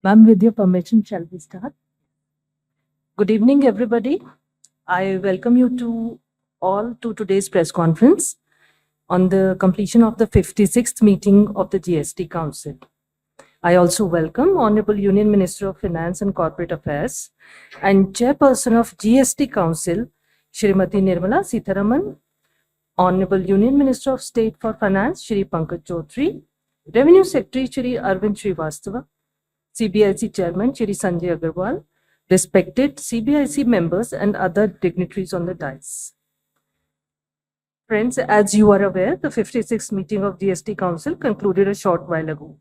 Ma'am, with your permission, shall we start? Good evening, everybody. I welcome you to all to today's press conference on the completion of the 56th meeting of the GST Council. I also welcome Honorable Union Minister of Finance and Corporate Affairs and Chairperson of GST Council, Shrimati Nirmala Sitharaman, Honorable Union Minister of State for Finance, Shri Pankaj Chaudhary, Revenue Secretary, Shri Arvind Srivastava, CBIC Chairman, Shri Sanjay Agarwal, respected CBIC members and other dignitaries on the dais. Friends, as you are aware, the 56th meeting of GST Council concluded a short while ago.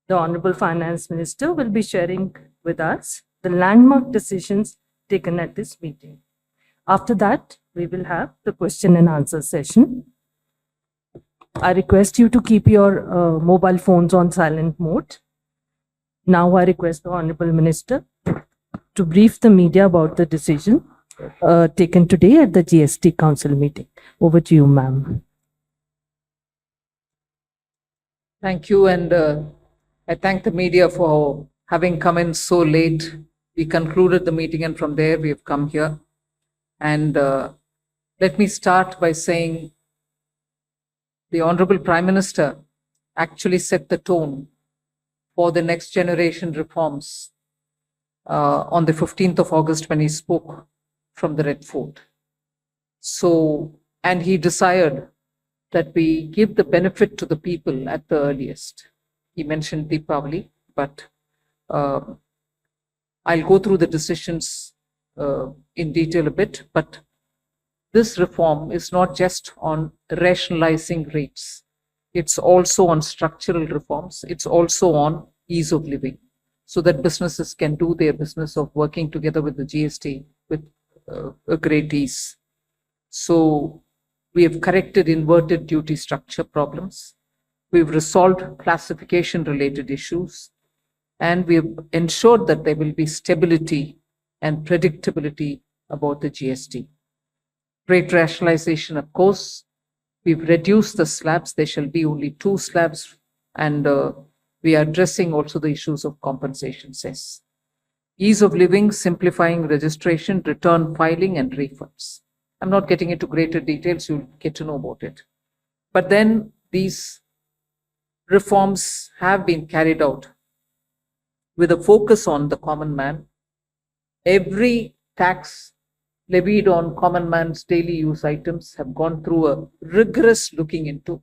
The Honorable Finance Minister will be sharing with us the landmark decisions taken at this meeting. After that, we will have the question and answer session. I request you to keep your mobile phones on silent mode. Now I request the Honorable Minister to brief the media about the decision taken today at the GST Council meeting. Over to you, ma'am. Thank you, and I thank the media for having come in so late. We concluded the meeting, and from there we have come here. And let me start by saying the Honorable Prime Minister actually set the tone for the next generation reforms on the 15th of August when he spoke from the Red Fort. So, and he desired that we give the benefit to the people at the earliest. He mentioned Deepavali, but I'll go through the decisions in detail a bit, but this reform is not just on rationalizing rates. It's also on structural reforms. It's also on ease of living, so that businesses can do their business of working together with the GST with a great ease. So we have corrected inverted duty structure problems. We've resolved classification related issues, and we've ensured that there will be stability and predictability about the GST. Rate rationalization, of course, we've reduced the slabs. There shall be only 2 slabs, and we are addressing also the issues of compensation cess. Ease of living, simplifying registration, return filing, and refunds. I'm not getting into greater details, you'll get to know about it. But then these reforms have been carried out with a focus on the common man. Every tax levied on common man's daily use items have gone through a rigorous looking into,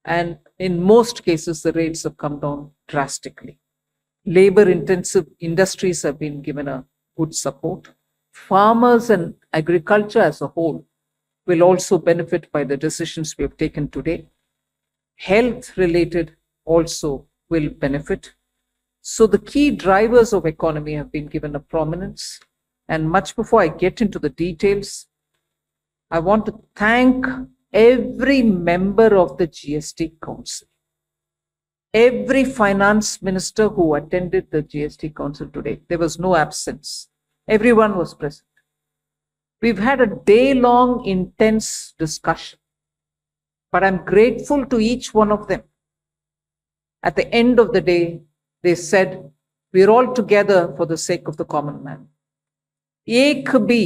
and in most cases the rates have come down drastically. Labor intensive industries have been given a good support. Farmers and agriculture as a whole will also benefit by the decisions we have taken today. Health related also will benefit. So the key drivers of economy have been given a prominence. And much before I get into the details, I want to thank every member of the GST Council, every finance minister who attended the GST Council today. There was no absence. Everyone was present. We've had a day-long intense discussion, but I'm grateful to each one of them. At the end of the day, they said, we're all together for the sake of the common man. एक भी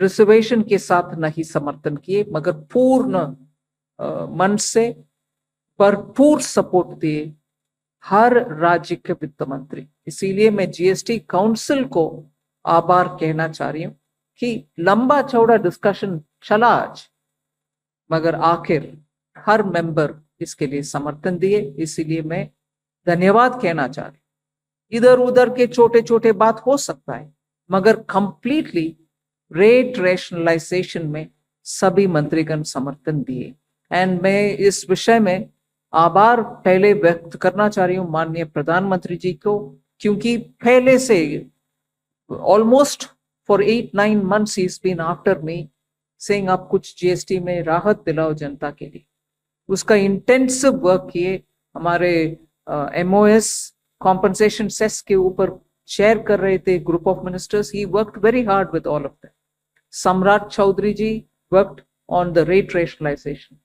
reservation के साथ नहीं समर्थन किए, मगर पूर्ण मन से भरपूर सपोर्ट दिए हर राज्य के वित्त मंत्री. इसीलिए मैं जीएसटी काउंसिल को आभार कहना चाह रही हूं कि लंबा चौड़ा डिस्कशन चला आज, मगर आखिर हर मेंबर इसके लिए समर्थन दिए. इसीलिए मैं धन्यवाद कहना चाह रही हूं. इधर उधर के छोटे छोटे बात हो सकता है, मगर कंप्लीटली रेट रैशनलाइजेशन में सभी मंत्रीगण समर्थन दिए. एंड मैं इस विषय में आभार पहले व्यक्त करना चाह रही हूं माननीय प्रधानमंत्री जी को, क्योंकि पहले से almost for 8-9 months he been after me saying आप कुछ जीएसटी में राहत दिलाओ जनता के लिए. उसका इंटेंसिव वर्क किए. हमारे एमओएस कॉम्पनसेशन सेस के ऊपर शेयर कर रहे थे group of ministers. He worked very hard with all of them. Samrat Choudhary ji worked on the rate rationalisation,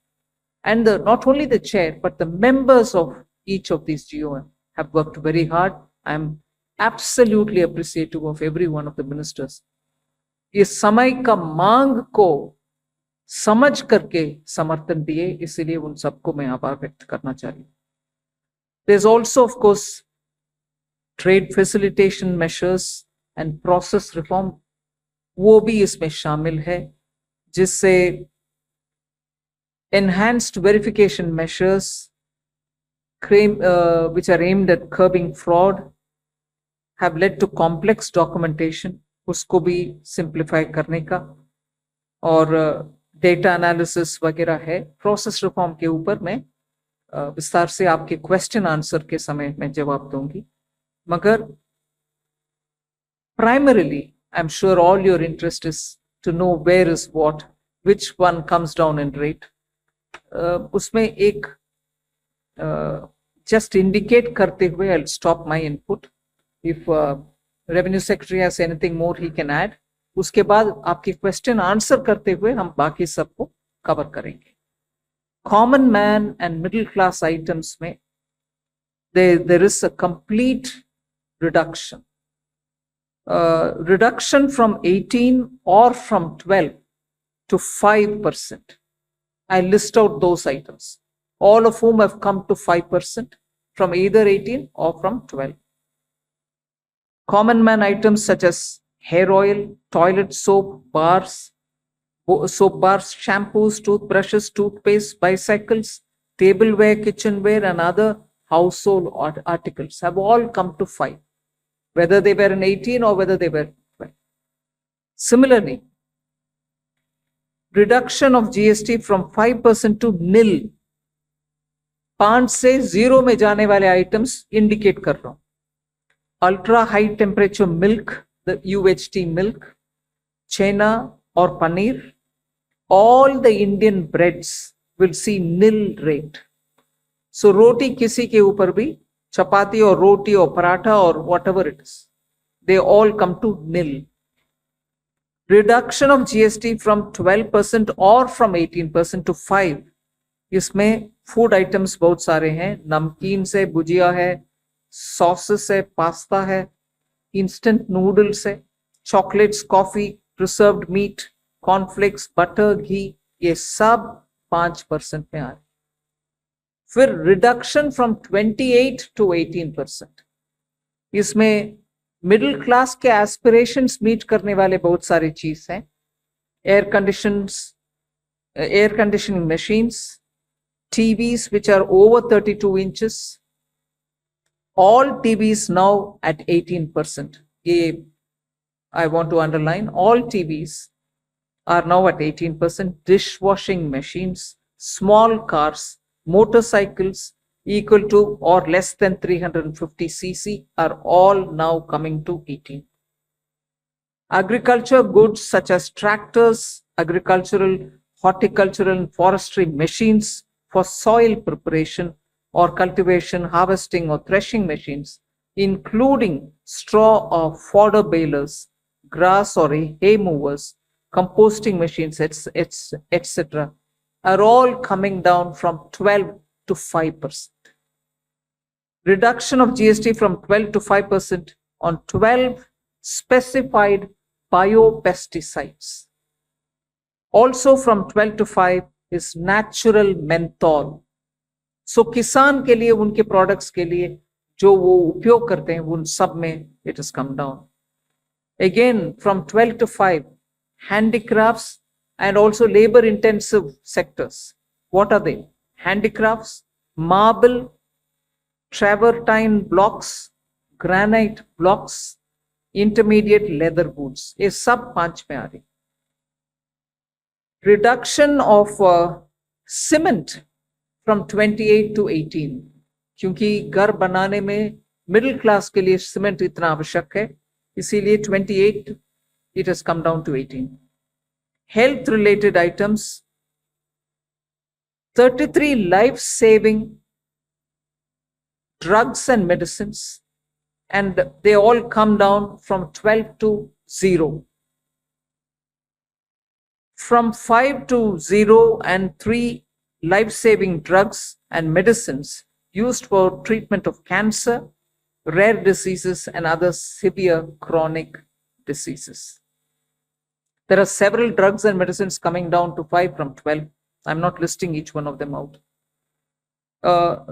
and not only the chair but the members of each of these GOM have worked very hard. I'm absolutely appreciative of every one of the ministers. इस समय का मांग को समझ करके समर्थन दिए, इसीलिए उन सबको मैं आभार व्यक्त करना चाह रही हूँ. There's also, of course, trade facilitation measures and process reform, वो भी इसमें शामिल है, जिससे enhanced verification measures which are aimed at curbing fraud have led to complex documentation, उसको भी simplify करने का, और डेटा एनालिसिस वगैरह है. प्रोसेस रिफॉर्म के ऊपर मैं विस्तार से आपके क्वेश्चन आंसर के समय में जवाब दूंगी. मगर primarily, I'm sure all your interest is to know where is what, which one comes down in rate. उसमें एक just indicate करते हुए I'll stop my input. If Revenue Secretary has anything more he can add. उसके बाद आपके question answer करते हुए हम बाकी सबको कवर करेंगे. Common man and middle class items में there is a complete reduction. Reduction from 18 or from 12 to 5%. I list out those items, all of whom have come to 5% from either 18 or from 12. Common man items such as hair oil, toilet soap bars, shampoos, toothbrushes, toothpaste, bicycles, tableware, kitchenware, and other household articles have all come to 5, whether they were in 18 or whether they were 12. Similarly, reduction of GST from 5% to nil. 5 से 0 में जाने वाले items indicate कर रहा हूं. Ultra high temperature milk, the UHT milk, chena or paneer, all the Indian breads will see nil rate. So roti किसी के ऊपर भी, chapati or roti or paratha or whatever it is, they all come to nil. Reduction of GST from 12% or from 18% to 5. इसमें food items बहुत सारे हैं. नमकीन से भुजिया है, सॉसेस है, पास्ता है, इंस्टेंट नूडल्स है, chocolates, coffee, preserved meat, cornflakes, butter, घी, ये सब 5% में आ रहे. फिर रिडक्शन फ्रॉम 28 टू 18%. इसमें मिडिल क्लास के एस्पिरेशंस मीट करने वाले बहुत सारी चीज हैं. Air conditioning machines, TVs which are over 32 inches, all TVs now at 18%. I want to underline, all TVs are now at 18%. Dishwashing machines, small cars, motorcycles equal to or less than 350 cc are all now coming to 18. Agriculture goods such as tractors, agricultural, horticultural and forestry machines for soil preparation or cultivation, harvesting or threshing machines, including straw or fodder balers, grass or hay movers, composting machines, etc., are all coming down from 12 to 5%. Reduction of GST from 12 to 5% on 12 specified biopesticides. Also from 12 to 5 is natural menthol. So किसान के लिए, उनके products के लिए जो वो उपयोग करते हैं, उन सब में it has come down. Again from 12 to 5, handicrafts and also labor intensive sectors. What are they? Handicrafts, marble, travertine blocks, granite blocks, intermediate leather goods. ये सब 5 में आ रही. Reduction of cement from 28 to 18, क्योंकि घर बनाने में मिडिल क्लास के लिए सीमेंट इतना आवश्यक है, इसीलिए 28 it has come down to 18. Health related items, 33 life saving drugs and medicines, and they all come down from 12 to 0. From 5 to 0 and 3 life-saving drugs and medicines used for treatment of cancer, rare diseases, and other severe chronic diseases. There are several drugs and medicines coming down to 5 from 12. I'm not listing each one of them out.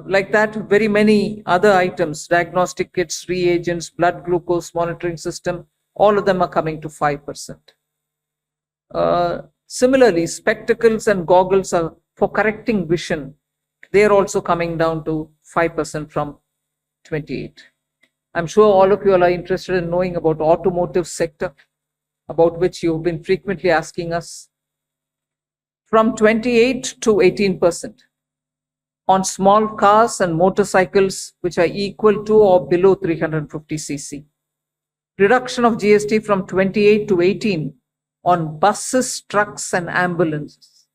Like that, very many other items, diagnostic kits, reagents, blood glucose monitoring system, all of them are coming to 5%. Similarly, spectacles and goggles are for correcting vision. They're also coming down to 5% from 28. I'm sure all of you are interested in knowing about automotive sector, about which you've been frequently asking us. From 28 to 18% on small cars and motorcycles which are equal to or below 350 cc. Reduction of GST from 28 to 18 on buses, trucks, and ambulances.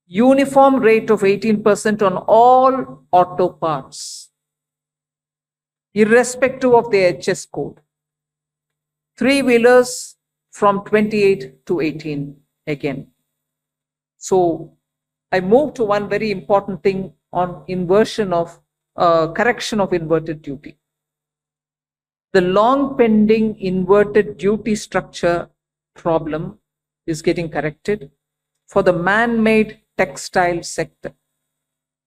Uniform rate of 18% on all auto parts, irrespective of the HS code. Three-wheelers from 28 to 18 again. So I move to one very important thing on inversion of correction of inverted duty. The long pending inverted duty structure problem is getting corrected for the man-made textile sector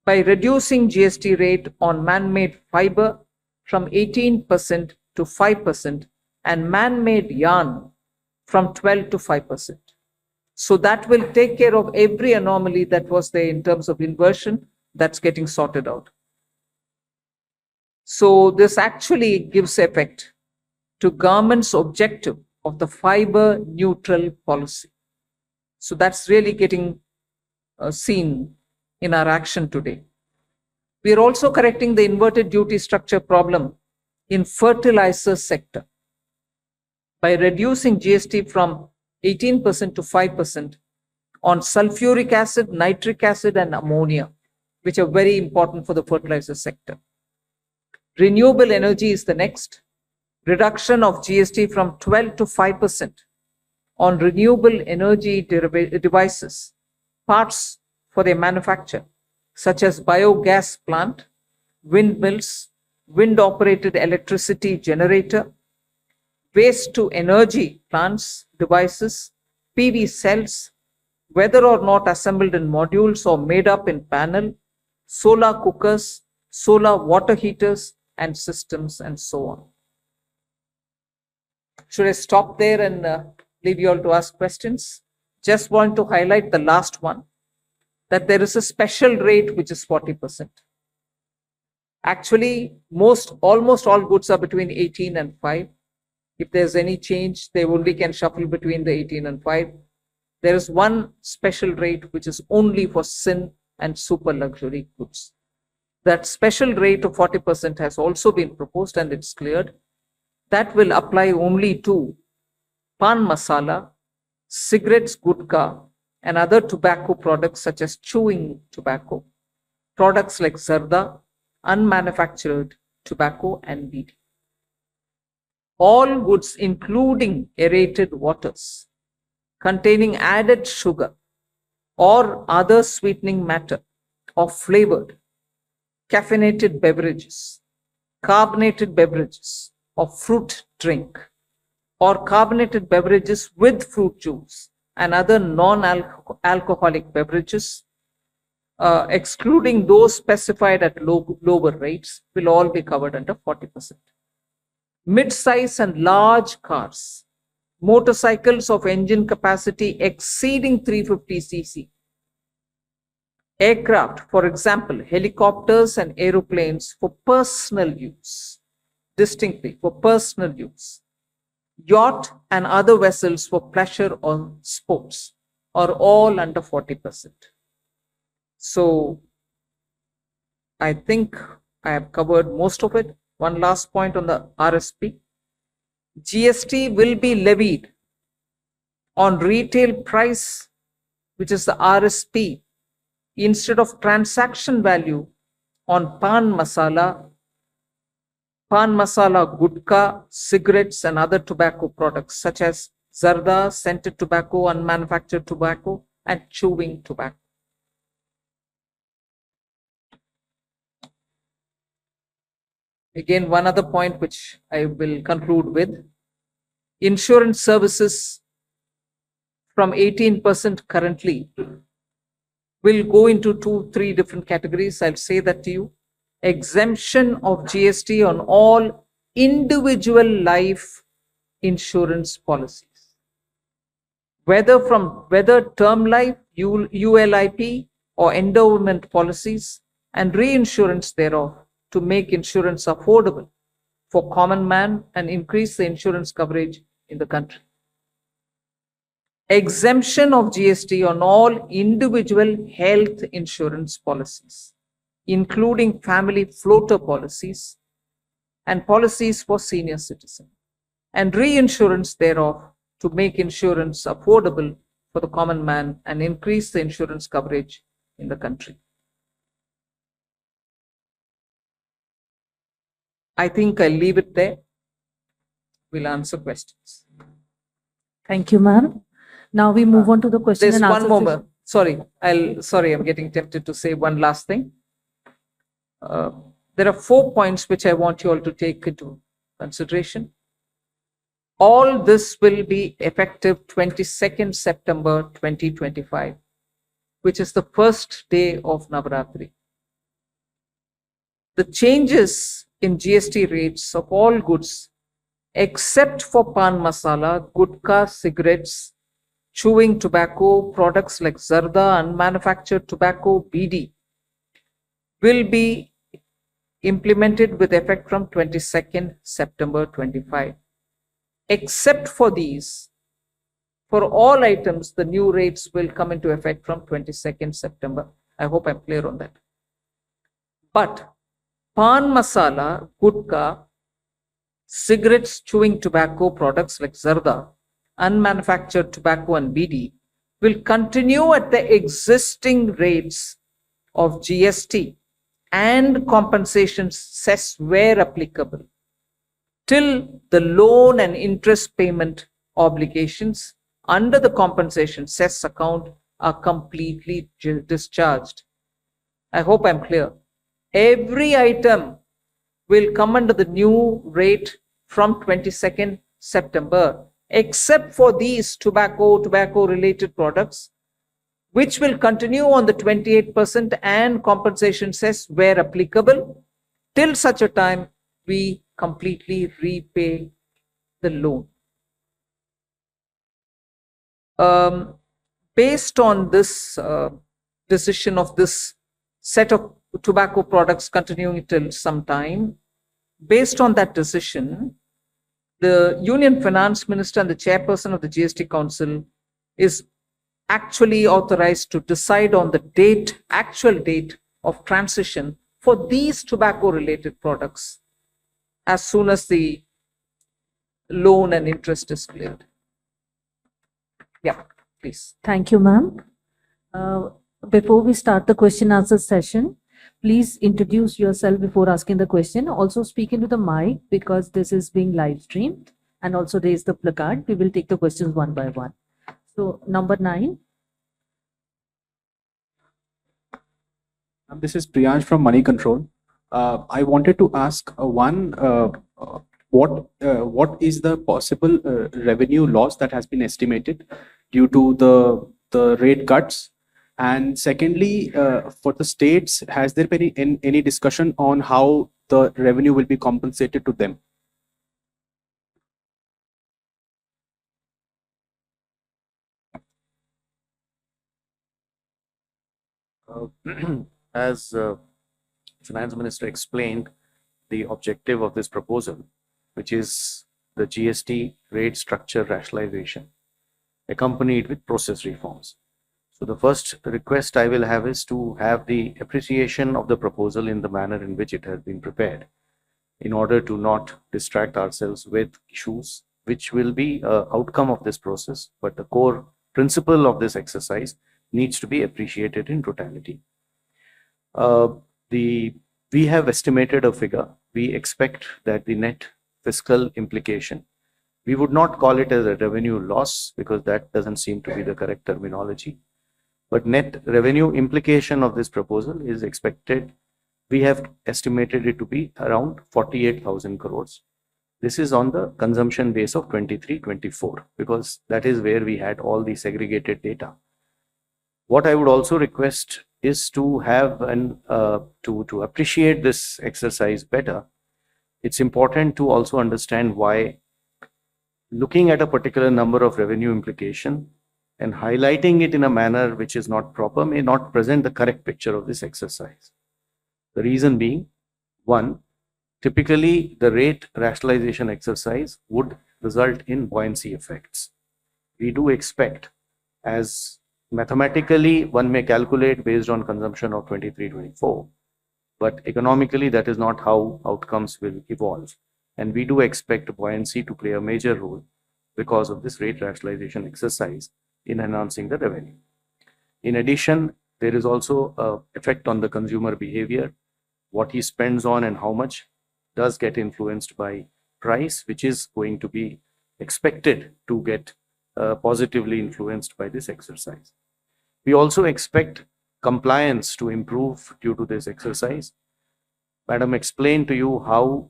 by reducing GST rate on man-made fiber from 18% to 5% and man-made yarn from 12 to 5%. So that will take care of every anomaly that was there in terms of inversion. That's getting sorted out. So this actually gives effect to government's objective of the fiber neutral policy. So that's really getting seen in our action today. We are also correcting the inverted duty structure problem in fertilizer sector by reducing GST from 18% to 5% on sulfuric acid, nitric acid, and ammonia, which are very important for the fertilizer sector. Renewable energy is the next. Reduction of GST from 12 to 5% on renewable energy devices, parts for their manufacture, such as biogas plant, windmills, wind-operated electricity generator, waste to energy plants, devices, PV cells, whether or not assembled in modules or made up in panel, solar cookers, solar water heaters, and systems, and so on. Should I stop there and leave you all to ask questions? Just want to highlight the last one, that there is a special rate which is 40%. Actually, almost all goods are between 18 and 5. If there's any change, they only can shuffle between the 18 and 5. There is one special rate which is only for sin and super luxury goods. That special rate of 40% has also been proposed and it's cleared. That will apply only to pan masala, cigarettes, gutka, and other tobacco products such as chewing tobacco, products like zarda, unmanufactured tobacco, and weed. All goods, including aerated waters, containing added sugar or other sweetening matter or flavored, caffeinated beverages, carbonated beverages or fruit drink, or carbonated beverages with fruit juice and other non-alcoholic beverages, excluding those specified at lower rates, will all be covered under 40%. Mid-size and large cars, motorcycles of engine capacity exceeding 350 cc, aircraft, for example, helicopters and aeroplanes for personal use, distinctly for personal use, yacht and other vessels for pleasure or sports are all under 40%. So I think I have covered most of it. One last point on the RSP. GST will be levied on retail price, which is the RSP, instead of transaction value on pan masala, gutka, cigarettes, and other tobacco products such as zarda, scented tobacco, unmanufactured tobacco, and chewing tobacco. Again, one other point which I will conclude with: insurance services from 18% currently will go into 2-3 different categories. I'll say that to you. Exemption of GST on all individual life insurance policies, whether term life, ULIP, or endowment policies, and reinsurance thereof, to make insurance affordable for common man and increase the insurance coverage in the country. Exemption of GST on all individual health insurance policies, including family floater policies and policies for senior citizens, and reinsurance thereof, to make insurance affordable for the common man and increase the insurance coverage in the country. I think I'll leave it there. We'll answer questions. Thank you, ma'am. Now we move on to the question There's and one answer more. session. Sorry, I'm getting tempted to say one last thing. There are 4 points which I want you all to take into consideration. All this will be effective 22nd September 2025, which is the first day of Navaratri. The changes in GST rates of all goods, except for pan masala, gutka, cigarettes, chewing tobacco, products like zarda, unmanufactured tobacco, BD, will be implemented with effect from 22nd September 25. Except for these, for all items, the new rates will come into effect from 22nd September. I hope I'm clear on that. But pan masala, gutka, cigarettes, chewing tobacco, products like zarda, unmanufactured tobacco, and BD will continue at the existing rates of GST and compensation cess where applicable, till the loan and interest payment obligations under the compensation cess account are completely discharged. I hope I'm clear. Every item will come under the new rate from 22nd September, except for these tobacco-related products, which will continue on the 28% and compensation cess where applicable, till such a time we completely repay the loan. Based on this decision of this set of tobacco products continuing till some time, based on that decision, the Union Finance Minister and the Chairperson of the GST Council is actually authorized to decide on the actual date of transition for these tobacco-related products as soon as the loan and interest is cleared. Yeah, please. Thank you, ma'am. Before we start the question answer session, please introduce yourself before asking the question. Also speak into the mic because this is being live streamed, and also raise the placard. We will take the questions one by one. So number 9. This is Priyansh from Money Control. I wanted to ask what is the possible revenue loss that has been estimated due to the rate cuts? And secondly, for the states, has there been any discussion on how the revenue will be compensated to them? As Finance Minister explained, the objective of this proposal, which is the GST rate structure rationalization, accompanied with process reforms. So the first request I will have is to have the appreciation of the proposal in the manner in which it has been prepared, in order to not distract ourselves with issues which will be an outcome of this process, but the core principle of this exercise needs to be appreciated in totality. We have estimated a figure. We expect that the net fiscal implication, we would not call it as a revenue loss because that doesn't seem to be the correct terminology, but net revenue implication of this proposal is expected we have estimated it to be around 48,000 crores. This is on the consumption base of 23-24, because that is where we had all the segregated data. What I would also request is to have to appreciate this exercise better. It's important to also understand why looking at a particular number of revenue implication and highlighting it in a manner which is not proper may not present the correct picture of this exercise. The reason being, one, typically the rate rationalization exercise would result in buoyancy effects. We do expect, as mathematically one may calculate based on consumption of 23-24, but economically that is not how outcomes will evolve. And we do expect buoyancy to play a major role because of this rate rationalization exercise in enhancing the revenue. In addition, there is also an effect on the consumer behavior. What he spends on and how much does get influenced by price, which is going to be expected to get positively influenced by this exercise. We also expect compliance to improve due to this exercise. Madam explained to you how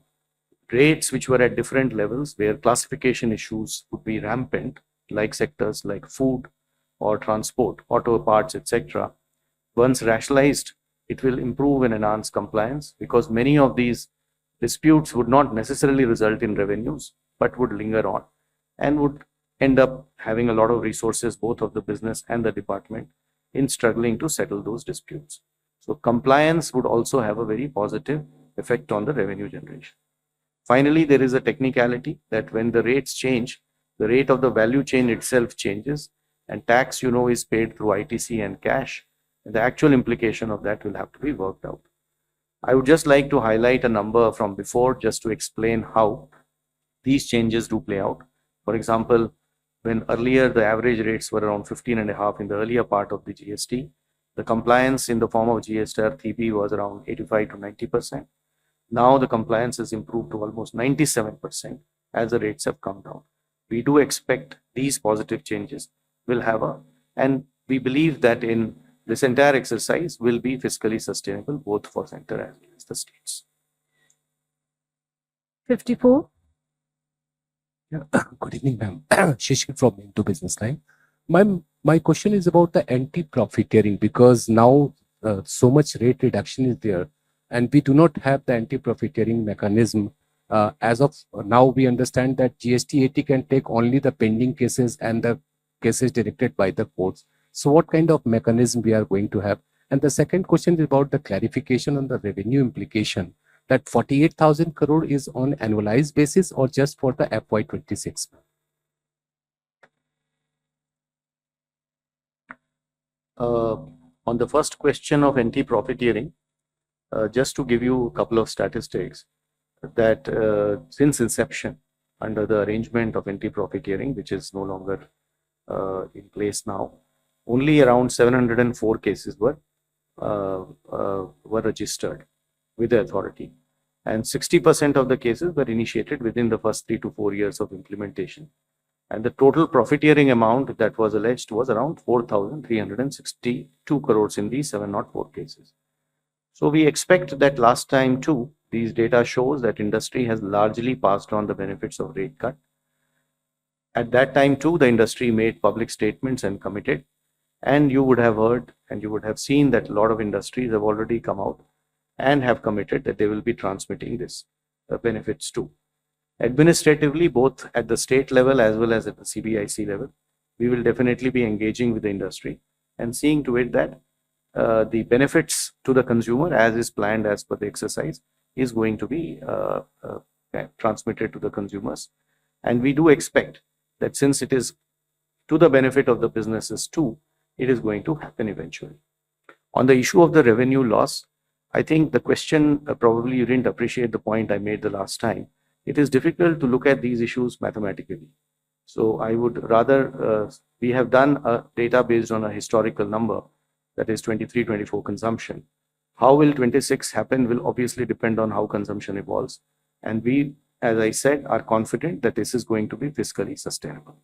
rates which were at different levels, where classification issues would be rampant, like sectors like food or transport, auto parts, etc. Once rationalized, it will improve and enhance compliance, because many of these disputes would not necessarily result in revenues, but would linger on and would end up having a lot of resources, both of the business and the department, in struggling to settle those disputes. So compliance would also have a very positive effect on the revenue generation. Finally, there is a technicality that when the rates change, the rate of the value chain itself changes, and tax, you know, is paid through ITC and cash. And the actual implication of that will have to be worked out. I would just like to highlight a number from before just to explain how these changes do play out. For example, when earlier the average rates were around 15.5 in the earlier part of the GST, the compliance in the form of GST 3B was around 85 to 90%. Now the compliance has improved to almost 97% as the rates have come down. We do expect these positive changes will have and we believe that in this entire exercise will be fiscally sustainable both for center as well as the states. 54. Yeah. Good evening, ma'am. Shishir from Into Business Line. My question is about the anti-profiteering, because now so much rate reduction is there, and we do not have the anti-profiteering mechanism. As of now, we understand that GST 80 can take only the pending cases and the cases directed by the courts. So what kind of mechanism we are going to have? And the second question is about the clarification on the revenue implication, that 48,000 crore is on annualized basis or just for the FY26? On the first question of anti-profiteering, just to give you a couple of statistics, that since inception under the arrangement of anti-profiteering, which is no longer in place now, only around 704 cases were registered with the authority, and 60% of the cases were initiated within the first 3 to 4 years of implementation. And the total profiteering amount that was alleged was around 4,362 crores in these 704 cases. So we expect that last time too, these data shows that industry has largely passed on the benefits of rate cut. At that time too, the industry made public statements and committed, and you would have heard and you would have seen that a lot of industries have already come out and have committed that they will be transmitting this benefits too. Administratively, both at the state level as well as at the CBIC level, we will definitely be engaging with the industry and seeing to it that the benefits to the consumer, as is planned as per the exercise, is going to be transmitted to the consumers. And we do expect that since it is to the benefit of the businesses too, it is going to happen eventually. On the issue of the revenue loss, I think the question, probably you didn't appreciate the point I made the last time. It is difficult to look at these issues mathematically. So I would rather, we have done a data based on a historical number, that is 23-24 consumption. How will 26 happen will obviously depend on how consumption evolves. And we, as I said, are confident that this is going to be fiscally sustainable.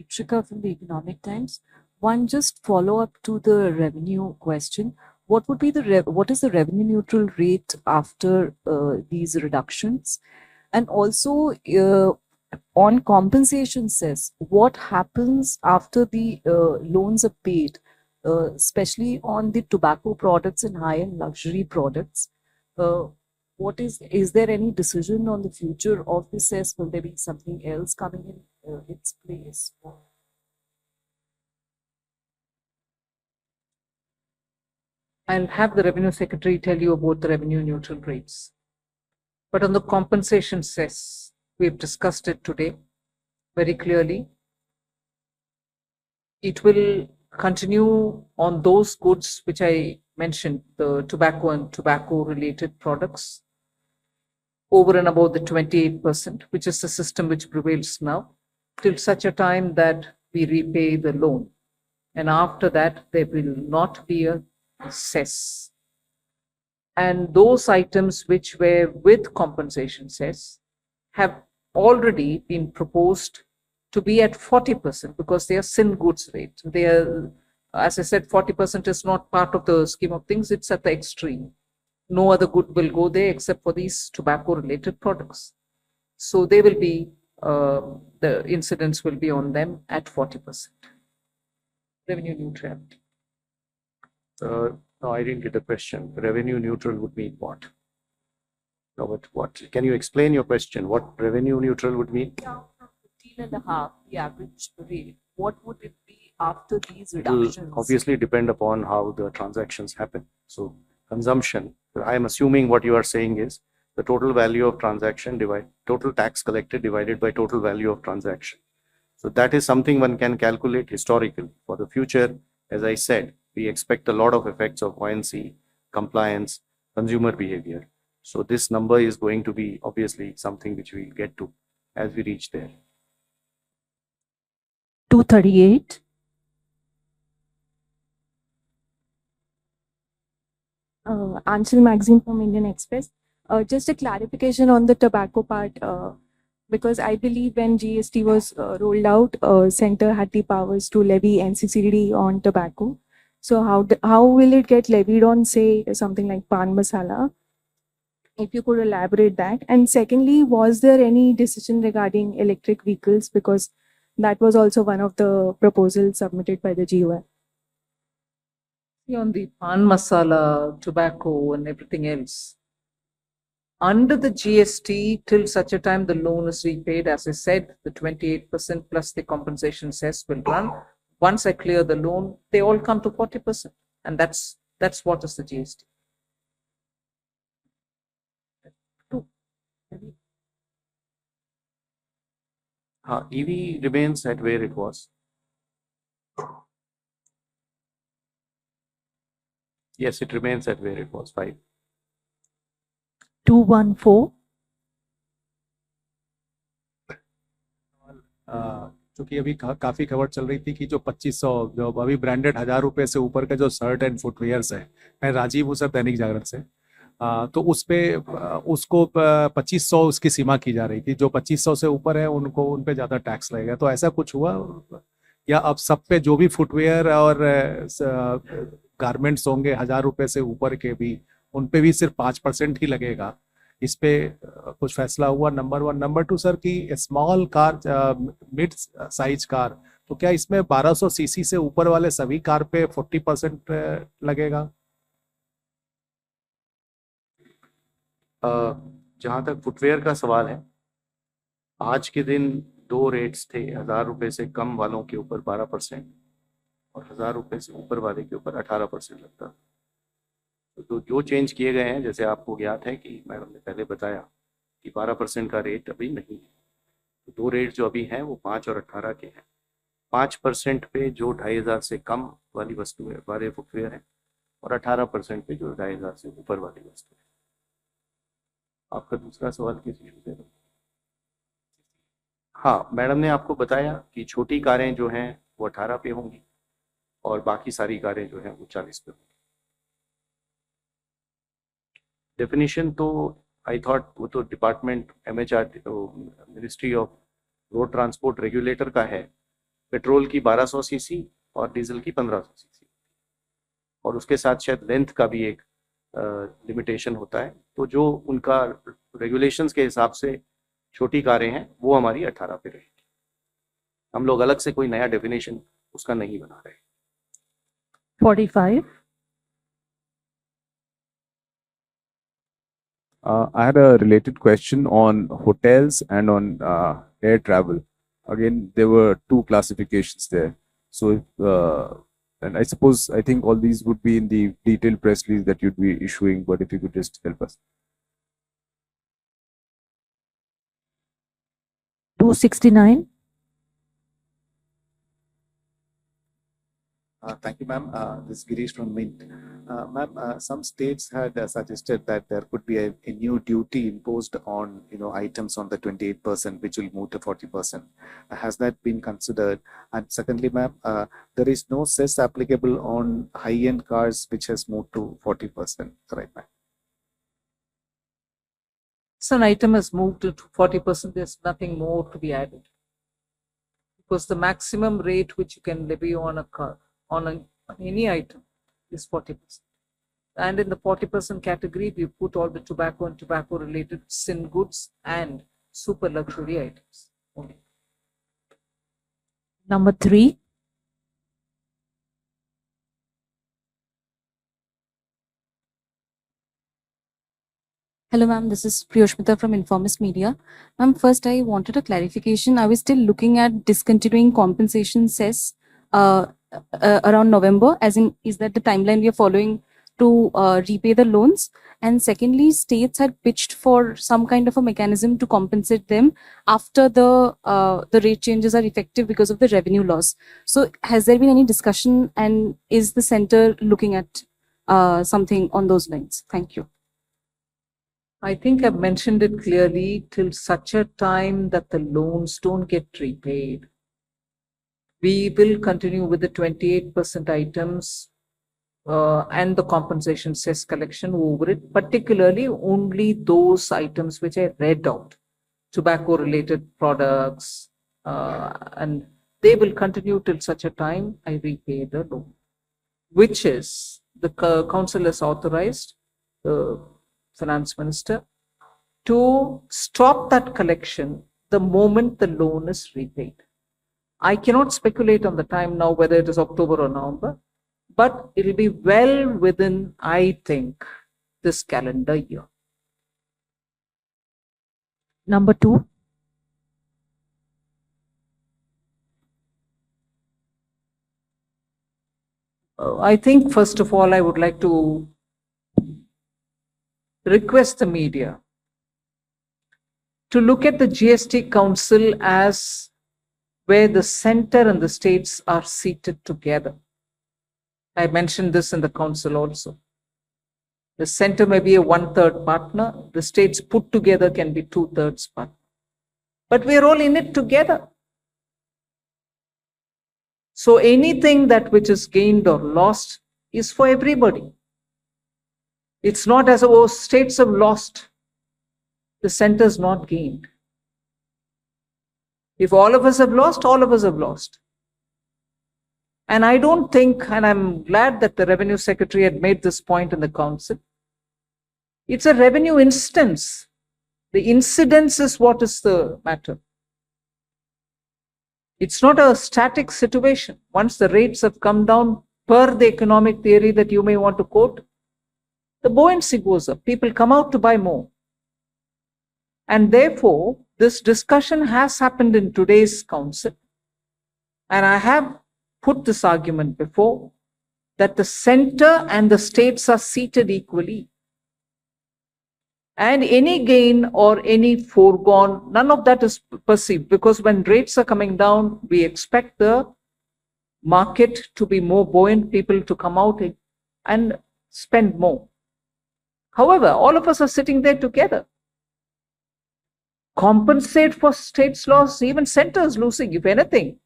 Trika from the Economic Times. One just follow up to the revenue question. What would be what is the revenue neutral rate after these reductions? And also on compensation cess, what happens after the loans are paid, especially on the tobacco products and high-end luxury products? What is there any decision on the future of the cess? Will there be something else coming in its place? I'll have the revenue secretary tell you about the revenue neutral rates. But on the compensation cess, we've discussed it today very clearly. It will continue on those goods which I mentioned, the tobacco and tobacco related products, over and above the 28%, which is the system which prevails now, till such a time that we repay the loan. And after that, there will not be a cess. And those items which were with compensation cess have already been proposed to be at 40% because they are sin goods rate. They are, as I said, 40% is not part of the scheme of things, it's at the extreme. No other good will go there except for these tobacco related products. So they will be, the incidence will be on them at 40%. Revenue neutrality. No, I didn't get the question. Revenue neutral would mean what? No, but what? Can you explain your question? What revenue neutral would mean? Down from 15.5, the average rate, what would it be after these It will reductions? obviously depend upon how the transactions happen. So consumption, I am assuming what you are saying is the total value of transaction total tax collected divided by total value of transaction. So that is something one can calculate historically. For the future, as I said, we expect a lot of effects of buoyancy, compliance, consumer behavior. So this number is going to be obviously something which we'll get to as we reach there. 238. Anshul Magazine from Indian Express. Just a clarification on the tobacco part, because I believe when GST was rolled out, Center had the powers to levy NCCD on tobacco. So how will it get levied on, say, something like pan masala? If you could elaborate that. And secondly, was there any decision regarding electric vehicles? Because that was also one of the proposals submitted by the GOM. On the pan masala, tobacco and everything else, under the GST, till such a time the loan is repaid, as I said, the 28% plus the compensation cess will run. Once I clear the loan, they all come to 40%. And that's what is the GST. EV remains at where it was. Yes, it remains at where it was, 5. 214. क्योंकि अभी काफी खबर चल रही थी कि जो 2500 जो अभी ब्रांडेड 1000 रुपए से ऊपर का जो शर्ट एंड फुटवेयर्स है, मैं राजीव हूँ सर, दैनिक जागरण से, तो उस पे उसको 2500 उसकी सीमा की जा रही थी। जो 2500 से ऊपर है उनको उन पे ज्यादा टैक्स लगेगा, तो ऐसा कुछ हुआ या अब सब पे जो भी फुटवेयर और गारमेंट्स होंगे 1000 रुपए से ऊपर के भी, उन पे भी सिर्फ 5% ही लगेगा? इस पे कुछ फैसला हुआ? नंबर 1। नंबर 2 सर, कि small car, mid size car, तो क्या इसमें 1200 सीसी से ऊपर वाले सभी कार पे 40% लगेगा? जहां तक फुटवेयर का सवाल है, आज के दिन 2 रेट्स थे। 1000 रुपए से कम वालों के ऊपर 12% और 1000 रुपए से ऊपर वाले के ऊपर 18% लगता है। तो जो चेंज किए गए हैं, जैसे आपको ज्ञात है कि मैडम ने पहले बताया कि 12% का रेट अभी नहीं है। तो 2 रेट जो अभी हैं वो 5 और 18 के हैं। 5% पे जो 2500 से कम वाली वस्तु है, वाले फुटवेयर है, और 18% पे जो 2500 से ऊपर वाली वस्तु है। आपका दूसरा सवाल किस इशू पे? हाँ, मैडम ने आपको बताया कि छोटी कारें जो हैं वो 18 पे होंगी और बाकी सारी कारें जो हैं वो 40 पे होंगी। डेफिनेशन तो आई थॉट वो तो department MHRD, ministry of road transport regulator का है। पेट्रोल की 1200 सीसी और डीजल की 1500 सीसी, और उसके साथ शायद लेंथ का भी एक लिमिटेशन होता है। तो जो उनका रेगुलेशंस के हिसाब से छोटी कारें हैं वो हमारी 18 पे रहेगी। हम लोग अलग से कोई नया डेफिनेशन उसका नहीं बना रहे। 45. I had a related question on hotels and on air travel. Again, there were two classifications there. So, and I suppose, I think all these would be in the detailed press release that you'd be issuing, but if you could just help us. 269. Thank you, ma'am. This is Girish from Mint. Ma'am, some states had suggested that there could be a new duty imposed on, items on the 28%, which will move to 40%. Has that been considered? And secondly, ma'am, there is no cess applicable on high-end cars, which has moved to 40%, correct, ma'am? So an item has moved to 40%, there's nothing more to be added. Because the maximum rate which you can levy on a car, on any item, is 40%. And in the 40% category, we put all the tobacco and tobacco related sin goods and super luxury items only. Number 3. Hello, ma'am. This is Priyoshmita from Informist Media. Ma'am, first I wanted a clarification. Are we still looking at discontinuing compensation cess around November? As in, is that the timeline we are following to repay the loans? And secondly, states had pitched for some kind of a mechanism to compensate them after the rate changes are effective because of the revenue loss. So, has there been any discussion, and is the center looking at something on those lines? Thank you. I think I've mentioned it clearly, till such a time that the loans don't get repaid, we will continue with the 28% items and the compensation cess collection over it, particularly only those items which I read out, tobacco related products, and they will continue till such a time I repay the loan, which is the council has authorized the finance minister to stop that collection the moment the loan is repaid. I cannot speculate on the time now whether it is October or November, but it will be well within, I think, this calendar year. Number 2. I think, first of all, I would like to request the media to look at the GST Council as where the center and the states are seated together. I mentioned this in the council also. The center may be a 1/3 partner, the states put together can be 2/3 partner. But we are all in it together. So anything that which is gained or lost is for everybody. It's not as though states have lost, the center is not gained. If all of us have lost, all of us have lost. And I don't think, and I'm glad that the Revenue Secretary had made this point in the council, it's a revenue instance. The incidence is what is the matter. It's not a static situation. Once the rates have come down per the economic theory that you may want to quote, the buoyancy goes up. People come out to buy more. And therefore, this discussion has happened in today's council. And I have put this argument before, that the center and the states are seated equally. And any gain or any foregone, none of that is perceived, because when rates are coming down, we expect the market to be more buoyant, people to come out and spend more. However, all of us are sitting there together. Compensate for states' loss, even center is losing. If anything,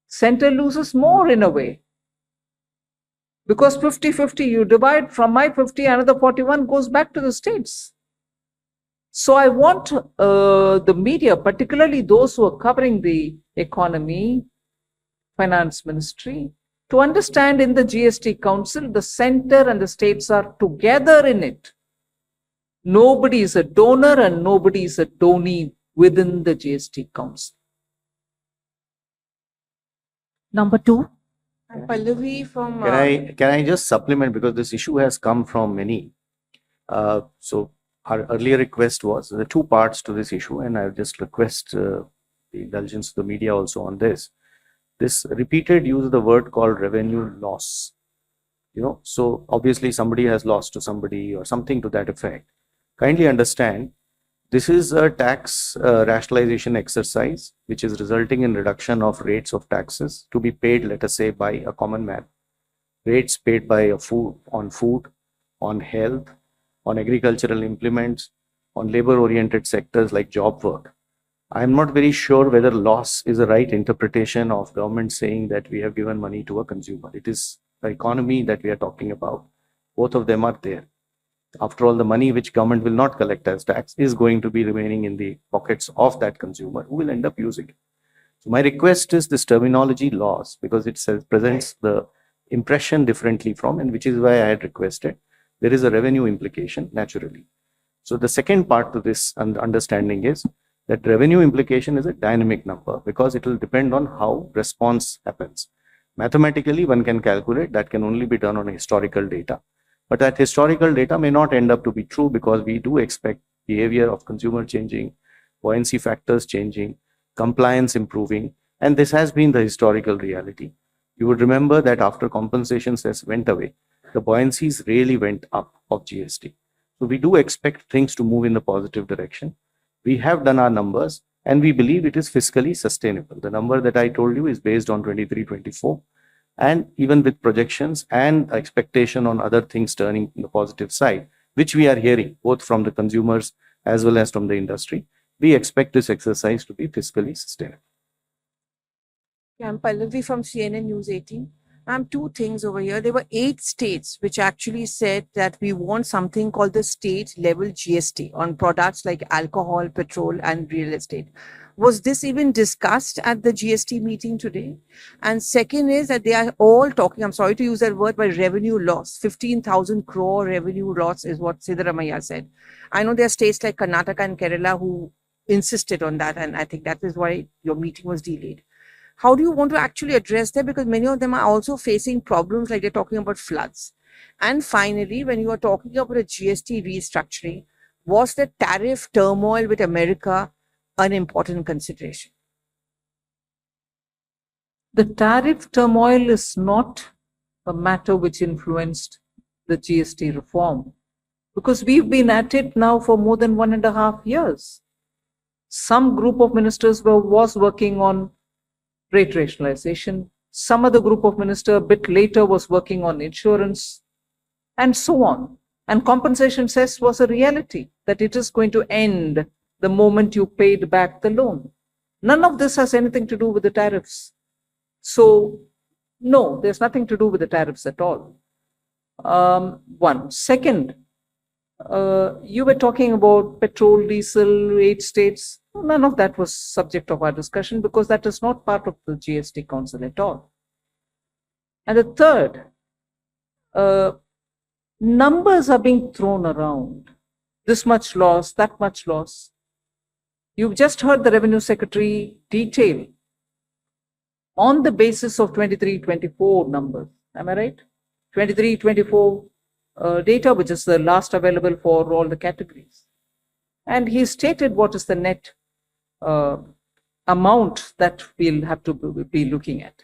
center loses more in a way. Because 50-50, you divide from my 50, another 41 goes back to the states. So I want the media, particularly those who are covering the economy, finance ministry, To understand, in the GST Council, the center and the states are together in it. Nobody is a donor and nobody is a donee within the GST Council. Number 2. Pallavi from. Can I just supplement, because this issue has come from many. So our earlier request was, there are two parts to this issue, and I just request the indulgence of the media also on this. This repeated use of the word called revenue loss. So obviously somebody has lost to somebody or something to that effect. Kindly understand, this is a tax rationalization exercise which is resulting in reduction of rates of taxes to be paid, let us say, by a common man. Rates paid by food, on health, on agricultural implements, on labor-oriented sectors like job work. I'm not very sure whether loss is the right interpretation of government saying that we have given money to a consumer. It is the economy that we are talking about. Both of them are there. After all, the money which government will not collect as tax is going to be remaining in the pockets of that consumer who will end up using it. So my request is this terminology loss, because it presents the impression differently from, and which is why I had requested, there is a revenue implication naturally. So the second part to this understanding is that revenue implication is a dynamic number, because it will depend on how response happens. Mathematically, one can calculate that can only be done on historical data. But that historical data may not end up to be true, because we do expect behavior of consumer changing, buoyancy factors changing, compliance improving, and this has been the historical reality. You would remember that after compensation cess went away, the buoyancies really went up of GST. So we do expect things to move in the positive direction. We have done our numbers and we believe it is fiscally sustainable. The number that I told you is based on 23-24. And even with projections and expectation on other things turning in the positive side, which we are hearing both from the consumers as well as from the industry, we expect this exercise to be fiscally sustainable. Yeah, I'm Pallavi from CNN News 18. Two things over here. There were 8 states which actually said that we want something called the state level GST on products like alcohol, petrol, and real estate. Was this even discussed at the GST meeting today? And second is that they are all talking, I'm sorry to use that word, but revenue loss. 15,000 crore revenue loss is what Sitharaman said. I know there are states like Karnataka and Kerala who insisted on that, and I think that is why your meeting was delayed. How do you want to actually address that? Because many of them are also facing problems, like they're talking about floods. And finally, when you are talking about a GST restructuring, was the tariff turmoil with America an important consideration? The tariff turmoil is not a matter which influenced the GST reform, because we've been at it now for more than 1.5 years. Some group of ministers was working on rate rationalization. Some other group of ministers a bit later was working on insurance, and so on. And compensation cess was a reality that it is going to end the moment you paid back the loan. None of this has anything to do with the tariffs. So no, there's nothing to do with the tariffs at all. One. Second, you were talking about petrol, diesel, 8 states. None of that was subject of our discussion, because that is not part of the GST Council at all. And the third, numbers are being thrown around. This much loss, that much loss. You've just heard the Revenue Secretary detail on the basis of 23-24 numbers. Am I right? 23-24 data, which is the last available for all the categories. And he stated what is the net amount that we'll have to be looking at.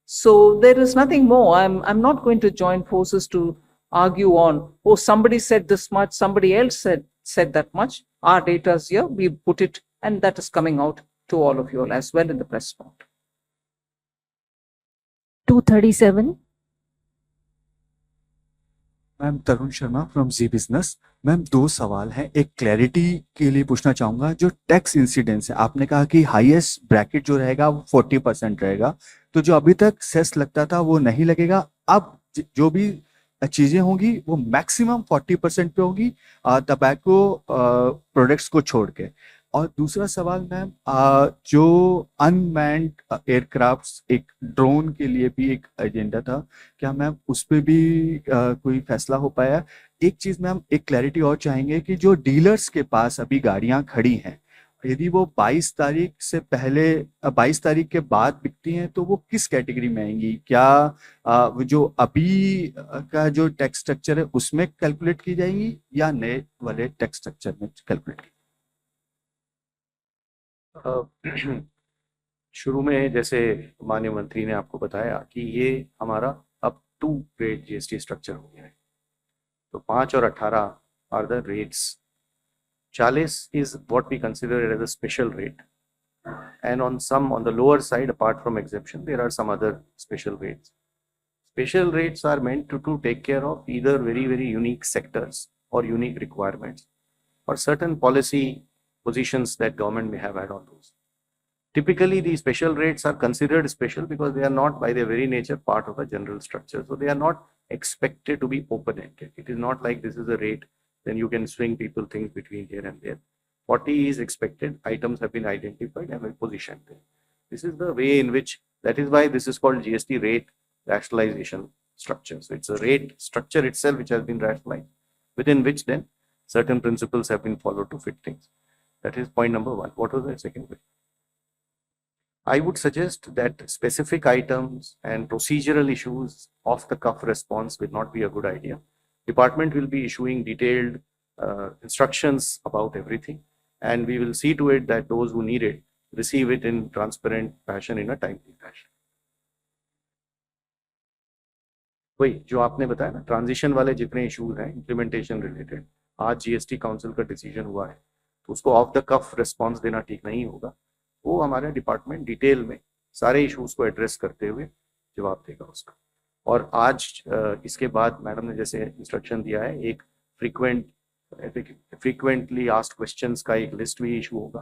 So there is nothing more. I'm not going to join forces to argue on, oh, somebody said this much, somebody else said that much. Our data is here, we put it, and that is coming out to all of you all as well in the press note. 237. Ma'am Tarun Sharma from Zee Business. Ma'am 2 सवाल हैं, एक clarity के लिए पूछना चाहूँगा, जो tax incidence है, आपने कहा कि हाईएस्ट ब्रैकेट जो रहेगा वो 40% रहेगा, तो जो अभी तक सेस लगता था वो नहीं लगेगा, अब जो भी चीज़ें होंगी वो मैक्सिमम 40% पे होगी टबैको प्रोडक्ट्स को छोड़ के। और दूसरा सवाल मैम, जो अनमैन्ड एयरक्राफ्ट्स, एक ड्रोन के लिए भी एक एजेंडा था, क्या मैम उस पे भी कोई फैसला हो पाया? एक चीज मैम, एक क्लैरिटी और चाहेंगे कि जो डीलर्स के पास अभी गाड़ियां खड़ी हैं, यदि वो 22 तारीख से पहले 22 तारीख के बाद बिकती हैं तो वो किस कैटेगरी में आएंगी? क्या वो जो अभी का जो टैक्स स्ट्रक्चर है उसमें कैलकुलेट की जाएंगी या नए वाले टैक्स स्ट्रक्चर में कैलकुलेट की? शुरू में जैसे माननीय मंत्री ने आपको बताया कि ये हमारा अप टू रेट जीएसटी स्ट्रक्चर हो गया है, तो 5 और 18 are the rates. 40 is what we consider it as a special rate, and on the lower side, apart from exemption, there are some other special rates. Special rates are meant to take care of either very unique sectors or unique requirements or certain policy positions that government may have had on those. Typically, these special rates are considered special because they are not by their very nature part of a general structure. So they are not expected to be open-ended. It is not like this is a rate, then you can swing people things between here and there. 40 is expected, items have been identified and are positioned there. This is the way in which, that is why this is called GST rate rationalization structure. So it's a rate structure itself which has been rationalized, within which then certain principles have been followed to fit things. That is point number one. What was the second question? I would suggest that specific items and procedural issues off the cuff response will not be a good idea. Department will be issuing detailed instructions about everything, and we will see to it that those who need it receive it in transparent fashion, in a timely fashion. वही जो आपने बताया ना, transition वाले जितने issues हैं implementation related, आज GST council का डिसीजन हुआ है, तो उसको ऑफ द कफ रिस्पॉन्स देना ठीक नहीं होगा. वो हमारे डिपार्टमेंट डिटेल में सारे इश्यूज को एड्रेस करते हुए जवाब देगा उसका. और आज इसके बाद मैडम ने जैसे इंस्ट्रक्शन दिया है, एक फ्रीक्वेंटली आस्क्ड क्वेश्चंस का एक लिस्ट भी इशू होगा,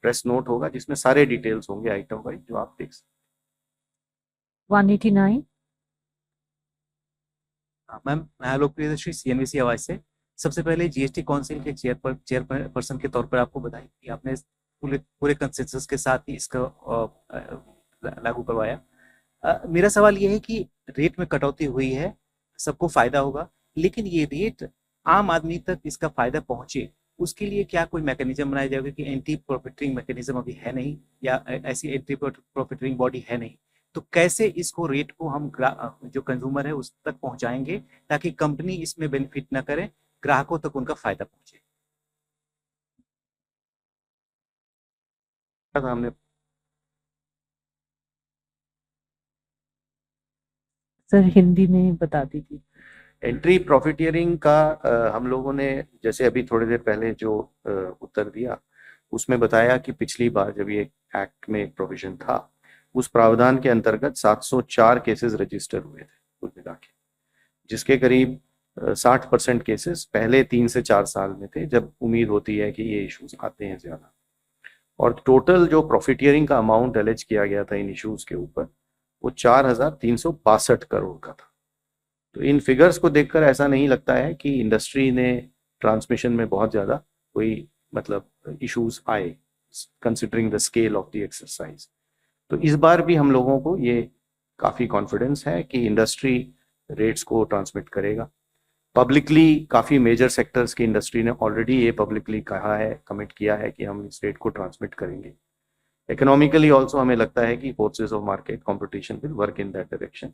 प्रेस नोट होगा, जिसमें सारे डिटेल्स होंगे आइटम वाइज, जो आप देख सकते. 189. मैम, मैं आलोक प्रियदर्शी सीएनबीसी आवाज से. सबसे पहले जीएसटी काउंसिल के चेयरपर्सन के तौर पर आपको बधाई कि आपने पूरे कंसेंसस के साथ ही इसका लागू करवाया. मेरा सवाल ये है कि रेट में कटौती हुई है, सबको फायदा होगा, लेकिन ये रेट आम आदमी तक इसका फायदा पहुंचे, उसके लिए क्या कोई मैकेनिज्म बनाया जाएगा? कि एंटी प्रॉफिटरिंग मैकेनिज्म अभी है नहीं, या ऐसी एंटी प्रॉफिटरिंग बॉडी है नहीं, तो कैसे इसको रेट को हम जो कंज्यूमर है उस तक पहुंचाएंगे ताकि कंपनी इसमें बेनिफिट ना करे, ग्राहकों तक उनका फायदा पहुंचे? हमने सर हिंदी में बता दीजिए. एंट्री प्रॉफिटियरिंग का हम लोगों ने जैसे अभी थोड़ी देर पहले जो उत्तर दिया, उसमें बताया कि पिछली बार जब ये एक्ट में एक प्रोविजन था, उस प्रावधान के अंतर्गत 704 केसेस रजिस्टर हुए थे कुल मिला के, जिसके करीब 60% केसेस पहले 3 से 4 साल में थे, जब उम्मीद होती है कि ये इश्यूज आते हैं ज्यादा. और टोटल जो प्रॉफिटियरिंग का अमाउंट एलेज किया गया था इन इश्यूज के ऊपर, वो 4,362 करोड़ का था. तो इन फिगर्स को देखकर ऐसा नहीं लगता है कि इंडस्ट्री ने ट्रांसमिशन में बहुत ज़्यादा कोई मतलब इश्यूज आए, considering the scale of the exercise. तो इस बार भी हम लोगों को ये काफ़ी कॉन्फिडेंस है कि इंडस्ट्री रेट्स को ट्रांसमिट करेगा. पब्लिकली काफ़ी मेजर सेक्टर्स की इंडस्ट्री ने ऑलरेडी ये पब्लिकली कहा है, कमिट किया है कि हम इस रेट को ट्रांसमिट करेंगे. इकोनॉमिकली ऑल्सो हमें लगता है कि forces of market competition will work in that direction.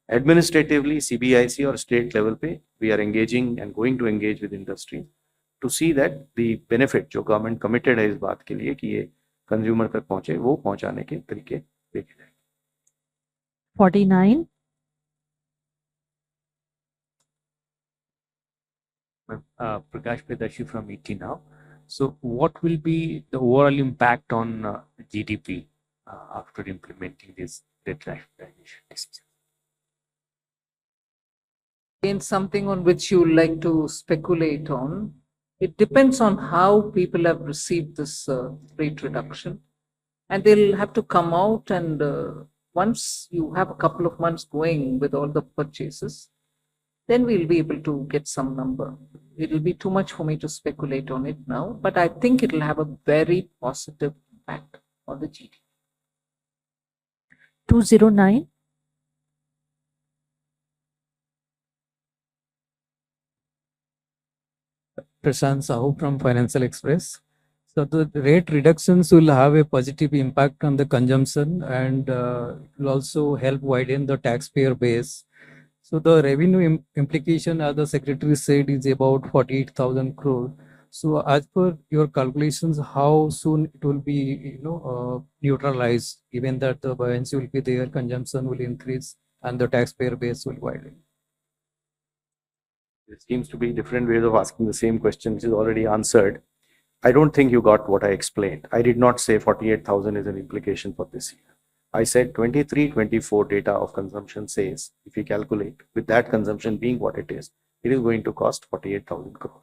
Administratively CBIC और स्टेट लेवल पे we are engaging and going to engage with industry to see that the benefit जो government committed है इस बात के लिए कि ये कंज्यूमर तक पहुंचे, वो पहुंचाने के तरीके देखे जाएंगे. 49. Prakash Priyadarshi from ET now. So what will be the overall impact on GDP after implementing this rate rationalization decision? Again, something on which you like to speculate on. It depends on how people have received this rate reduction, and they'll have to come out and once you have a couple of months going with all the purchases, then we'll be able to get some number. It'll be too much for me to speculate on it now, but I think it'll have a very positive impact on the GDP. 209. Prashant Sahu from Financial Express. So the rate reductions will have a positive impact on the consumption and it will also help widen the taxpayer base. So the revenue implication, as the secretary said, is about 48,000 crore. So as per your calculations, how soon it will be, neutralized, given that the buoyancy will be there, consumption will increase, and the taxpayer base will widen? There seems to be different ways of asking the same question, which is already answered. I don't think you got what I explained. I did not say 48,000 is an implication for this year. I said 23-24 data of consumption says, if you calculate with that consumption being what it is going to cost 48,000 crore.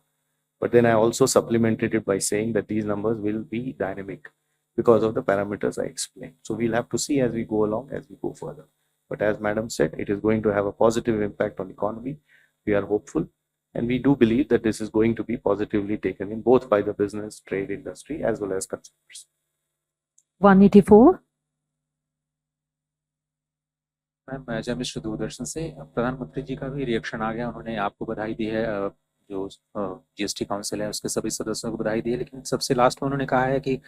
But then I also supplemented it by saying that these numbers will be dynamic because of the parameters I explained. So we'll have to see as we go along, as we go further. But as Madam said, it is going to have a positive impact on economy. We are hopeful. And we do believe that this is going to be positively taken in both by the business, trade, industry, as well as consumers. 184. Ma'am जब mister Doordarshan से प्रधानमंत्री जी का भी reaction आ गया, उन्होंने आपको बधाई दी है, जो जीएसटी काउंसिल है उसके सभी सदस्यों को बधाई दी है, लेकिन सबसे लास्ट में उन्होंने कहा है कि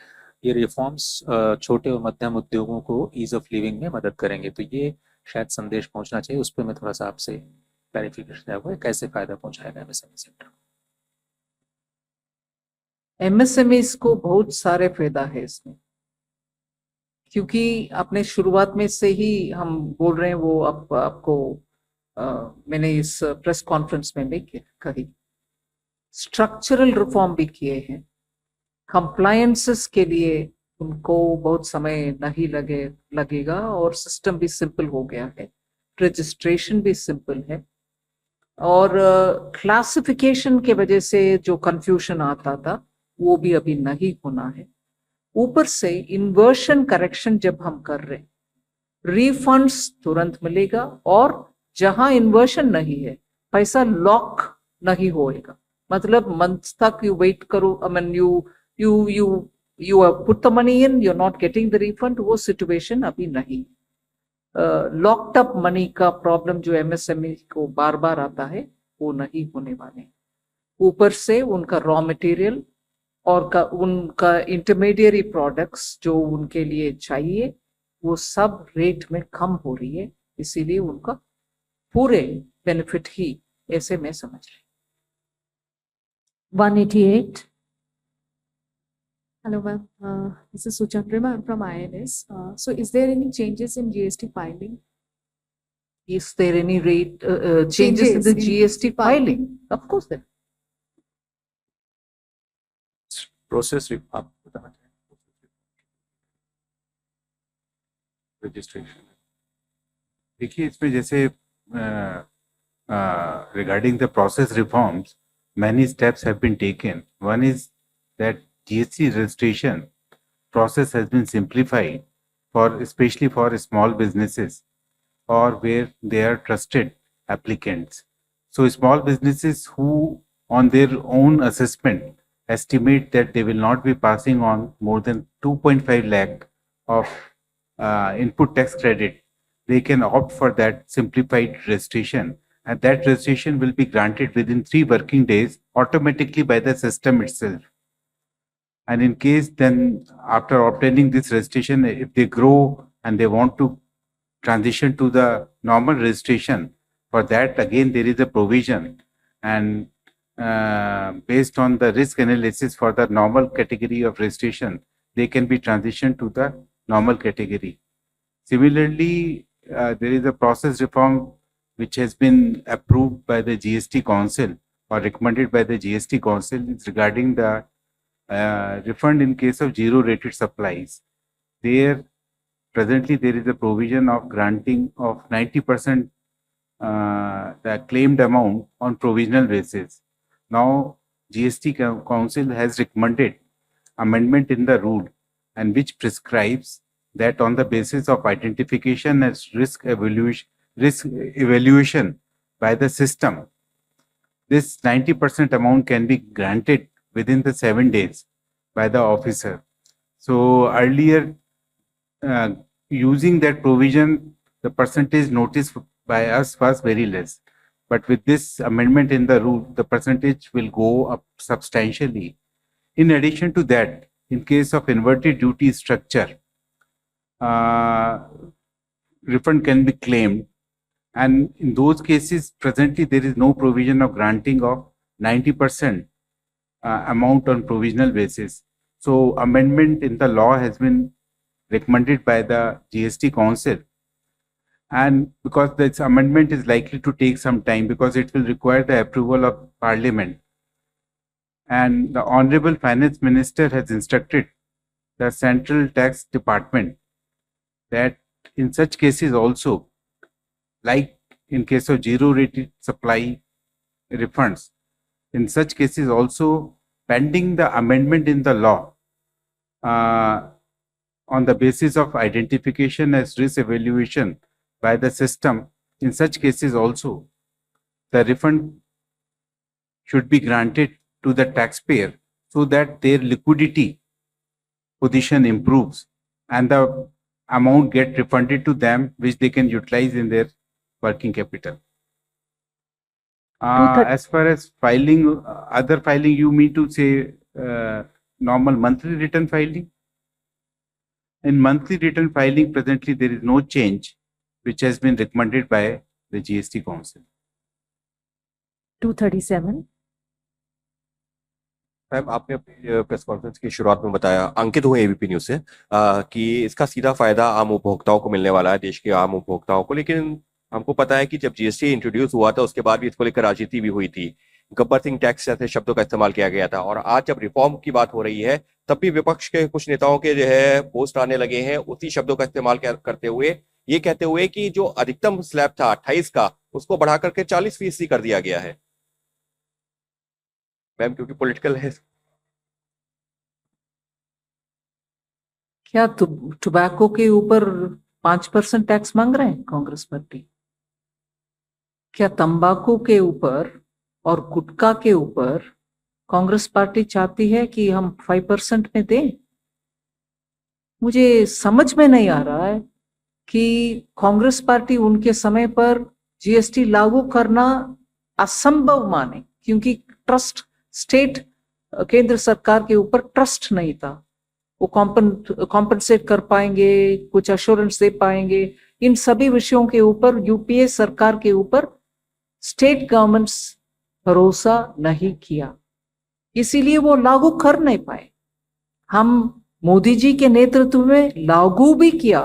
ये रिफॉर्म्स छोटे और मध्यम उद्योगों को ईज ऑफ लिविंग में मदद करेंगे। तो ये शायद संदेश पहुंचना चाहिए, उस पर मैं थोड़ा सा आपसे क्लैरिफिकेशन चाहूँगा, कैसे फायदा पहुंचाएगा एमएसएमई सेक्टर को? एमएसएमईज को बहुत सारे फायदा है इसमें, क्योंकि अपने शुरुआत में से ही हम बोल रहे हैं, वो आपको मैंने इस प्रेस कॉन्फ्रेंस में भी कही, स्ट्रक्चरल रिफॉर्म भी किए हैं। कंप्लायंसेस के लिए उनको बहुत समय नहीं लगेगा और सिस्टम भी सिंपल हो गया है, रजिस्ट्रेशन भी सिंपल है, और क्लासिफिकेशन के वजह से जो कंफ्यूजन आता था वो भी अभी नहीं होना है। ऊपर से इन्वर्शन करेक्शन जब हम कर रहे हैं, रिफंड्स तुरंत मिलेगा, और जहां इन्वर्शन नहीं है पैसा लॉक नहीं होएगा, मतलब मंथ तक यू वेट करो, I mean you have put the money in, you're not getting the refund, वो सिचुएशन अभी नहीं। लॉक्ड अप मनी का प्रॉब्लम जो एमएसएमई को बार बार आता है वो नहीं होने वाले। ऊपर से उनका रॉ मटेरियल और उनका इंटरमीडिएरी प्रोडक्ट्स जो उनके लिए चाहिए वो सब रेट में कम हो रही है, इसीलिए उनका पूरे बेनिफिट ही ऐसे मैं समझ रही। 188. Hello, ma'am. This is Suchandra, ma'am, from INS. So, is there any changes in GST filing? Is there any rate changes in the GST filing? Of course, there. Process आप बताना चाहिए रजिस्ट्रेशन। देखिए इसमें जैसे regarding the process reforms, many steps have been taken. One is that GST registration process has been simplified especially for small businesses or where they are trusted applicants. So small businesses who on their own assessment estimate that they will not be passing on more than 2.5 lakh of input tax credit, they can opt for that simplified registration, and that registration will be granted within 3 working days automatically by the system itself. And in case then after obtaining this registration, if they grow and they want to transition to the normal registration, for that again there is a provision, and based on the risk analysis for the normal category of registration, they can be transitioned to the normal category. Similarly, there is a process reform which has been approved by the GST Council or recommended by the GST Council. It's regarding the refund in case of zero rated supplies. Presently there is a provision of granting of 90% the claimed amount on provisional basis. Now GST Council has recommended amendment in the rule, and which prescribes that on the basis of identification as risk evaluation by the system, this 90% amount can be granted within the 7 days by the officer. So earlier, using that provision, the percentage notice by us was very less. But with this amendment in the rule, the percentage will go up substantially. In addition to that, in case of inverted duty structure, refund can be claimed. And in those cases, presently there is no provision of granting of 90% amount on provisional basis. So amendment in the law has been recommended by the GST Council. And because this amendment is likely to take some time because it will require the approval of Parliament. And the Honorable Finance Minister has instructed the Central Tax Department that in such cases also, like in case of zero rate supply refunds, in such cases also, pending the amendment in the law, on the basis of identification as risk evaluation by the system, in such cases also, the refund should be granted to the taxpayer so that their liquidity position improves and the amount get refunded to them, which they can utilize in their working capital. As far as filing, other filing, you mean to say normal monthly return filing? In monthly return filing, presently there is no change which has been recommended by the GST Council. 237. Ma'am, आपने अपनी press conference की शुरुआत में बताया, अंकित हुए ABP news से, कि इसका सीधा फायदा आम उपभोक्ताओं को मिलने वाला है, देश के आम उपभोक्ताओं को। लेकिन हमको पता है कि जब जीएसटी इंट्रोड्यूस हुआ था उसके बाद भी इसको लेकर राजनीति भी हुई थी, गब्बर सिंह टैक्स जैसे शब्दों का इस्तेमाल किया गया था। और आज जब रिफॉर्म की बात हो रही है तब भी विपक्ष के कुछ नेताओं के जो है पोस्ट आने लगे हैं उसी शब्दों का इस्तेमाल करते हुए, ये कहते हुए कि जो अधिकतम स्लैब था 28 का, उसको बढ़ा करके 40% कर दिया गया है। मैम, क्योंकि पॉलिटिकल है। क्या टोबैको के ऊपर 5% टैक्स मांग रहे हैं कांग्रेस पार्टी? क्या तंबाकू के ऊपर और गुटखा के ऊपर कांग्रेस पार्टी चाहती है कि हम 5% में दें? मुझे समझ में नहीं आ रहा है कि कांग्रेस पार्टी उनके समय पर जीएसटी लागू करना असंभव माने, क्योंकि ट्रस्ट स्टेट केंद्र सरकार के ऊपर ट्रस्ट नहीं था। वो कॉम्पनसेट कर पाएंगे, कुछ अश्योरेंस दे पाएंगे, इन सभी विषयों के ऊपर यूपीए सरकार के ऊपर स्टेट गवर्नमेंट्स भरोसा नहीं किया, इसीलिए वो लागू कर नहीं पाए। हम मोदी जी के नेतृत्व में लागू भी किया